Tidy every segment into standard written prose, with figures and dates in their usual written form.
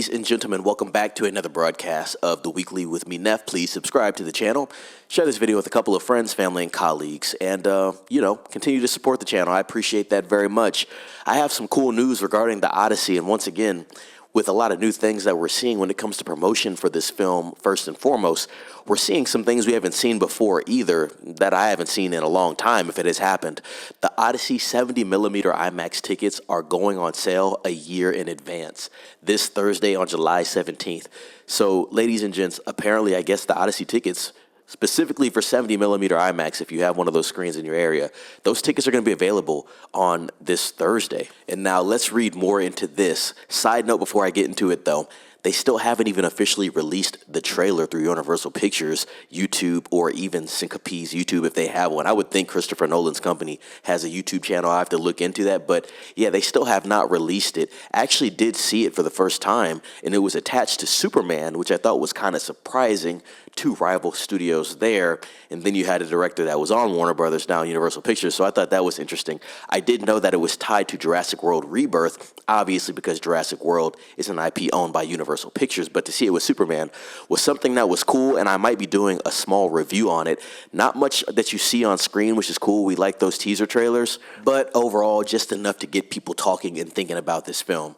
Ladies and gentlemen, welcome back to another broadcast of The Weekly with me, Neff. Please subscribe to the channel, share this video with a couple of friends, family, and colleagues, and, continue to support the channel. I appreciate that very much. I have some cool news regarding the Odyssey, and once again, with a lot of new things that we're seeing when it comes to promotion for this film, first and foremost, we're seeing some things we haven't seen before either, that I haven't seen in a long time if it has happened. The Odyssey 70mm IMAX tickets are going on sale a year in advance, this Thursday on July 17th. So, ladies and gents, apparently I guess the Odyssey tickets, specifically for 70mm IMAX, if you have one of those screens in your area, those tickets are going to be available on this Thursday. And now let's read more into this. Side note before I get into it though, they still haven't even officially released the trailer through Universal Pictures, YouTube, or even Syncope's YouTube if they have one. I would think Christopher Nolan's company has a YouTube channel. I have to look into that. But yeah, they still have not released it. I actually did see it for the first time, and it was attached to Superman, which I thought was kind of surprising. Two rival studios there, and then you had a director that was on Warner Brothers, now Universal Pictures, so I thought that was interesting. I did know that it was tied to Jurassic World Rebirth, obviously because Jurassic World is an IP owned by Universal Pictures, but to see it with Superman was something that was cool, and I might be doing a small review on it. Not much that you see on screen, which is cool. We like those teaser trailers, but overall, just enough to get people talking and thinking about this film.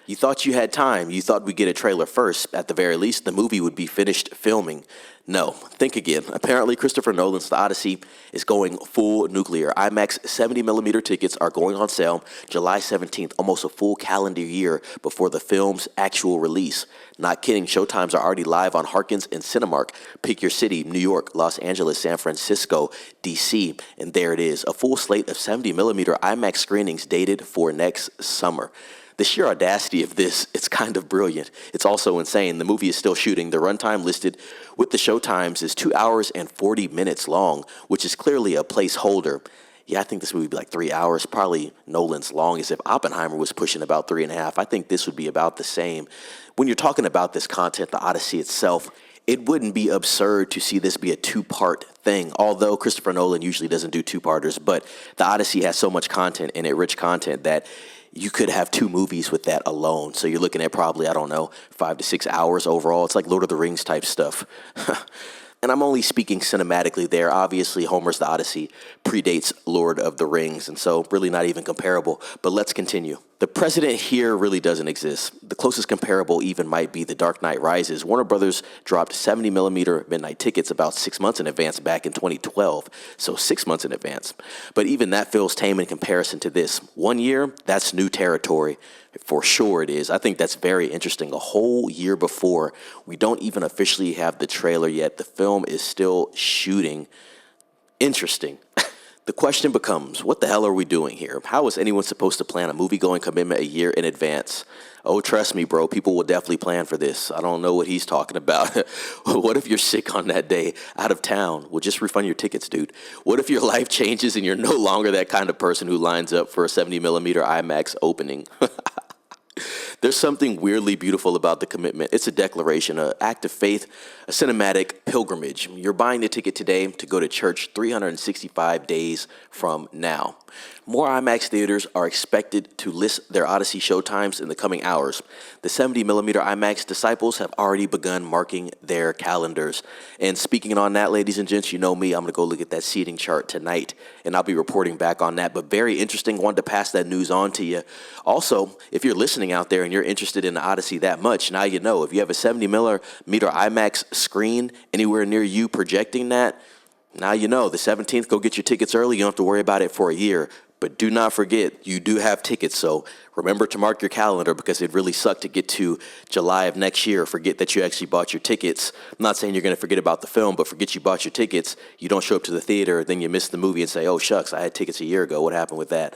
You thought you had time. You thought we'd get a trailer first. At the very least, the movie would be finished filming. No, think again. Apparently, Christopher Nolan's The Odyssey is going full nuclear. IMAX 70mm tickets are going on sale July 17th, almost a full calendar year before the film's actual release. Not kidding, showtimes are already live on Harkins and Cinemark. Pick your city, New York, Los Angeles, San Francisco, DC, and there it is. A full slate of 70mm IMAX screenings dated for next summer. The sheer audacity of this, it's kind of brilliant. It's also insane. The movie is still shooting. The runtime listed with the showtimes is 2 hours and 40 minutes long, which is clearly a placeholder. Yeah, I think this movie would be like 3 hours, probably Nolan's longest. If Oppenheimer was pushing about 3.5, I think this would be about the same. When you're talking about this content, the Odyssey itself, it wouldn't be absurd to see this be a two-part thing, although Christopher Nolan usually doesn't do two-parters, but the Odyssey has so much content in it, rich content, that you could have two movies with that alone. So you're looking at probably, 5 to 6 hours overall. It's like Lord of the Rings type stuff. And I'm only speaking cinematically there. Obviously, Homer's The Odyssey predates Lord of the Rings, and so really not even comparable. But let's continue. The precedent here really doesn't exist. The closest comparable even might be The Dark Knight Rises. Warner Brothers dropped 70mm midnight tickets about 6 months in advance back in 2012, so 6 months in advance. But even that feels tame in comparison to this. 1 year, that's new territory. For sure it is. I think that's very interesting. A whole year before, we don't even officially have the trailer yet. The film is still shooting. Interesting. The question becomes, what the hell are we doing here? How is anyone supposed to plan a movie-going commitment a year in advance? Oh, trust me, bro, people will definitely plan for this. I don't know what he's talking about. What if you're sick on that day, out of town? Well, just refund your tickets, dude. What if your life changes and you're no longer that kind of person who lines up for a 70mm IMAX opening? There's something weirdly beautiful about the commitment. It's a declaration, an act of faith, a cinematic pilgrimage. You're buying the ticket today to go to church 365 days from now. More IMAX theaters are expected to list their Odyssey showtimes in the coming hours. The 70mm IMAX disciples have already begun marking their calendars. And speaking on that, ladies and gents, you know me, I'm going to go look at that seating chart tonight, and I'll be reporting back on that. But very interesting, wanted to pass that news on to you. Also, if you're listening out there and you're interested in the Odyssey that much, now you know. If you have a 70mm IMAX screen anywhere near you projecting that, now you know. The 17th, go get your tickets early. You don't have to worry about it for a year. But do not forget, you do have tickets, so remember to mark your calendar, because it really sucked to get to July of next year. Forget that you actually bought your tickets. I'm not saying you're going to forget about the film, but forget you bought your tickets. You don't show up to the theater, then you miss the movie and say, oh, shucks, I had tickets a year ago. What happened with that?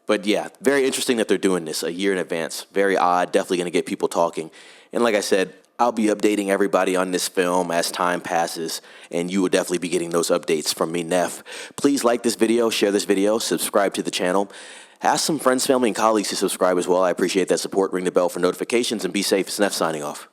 But yeah, very interesting that they're doing this a year in advance. Very odd, definitely going to get people talking. And like I said, I'll be updating everybody on this film as time passes, and you will definitely be getting those updates from me, Neff. Please like this video, share this video, subscribe to the channel. Ask some friends, family, and colleagues to subscribe as well. I appreciate that support. Ring the bell for notifications, and be safe. It's Neff signing off.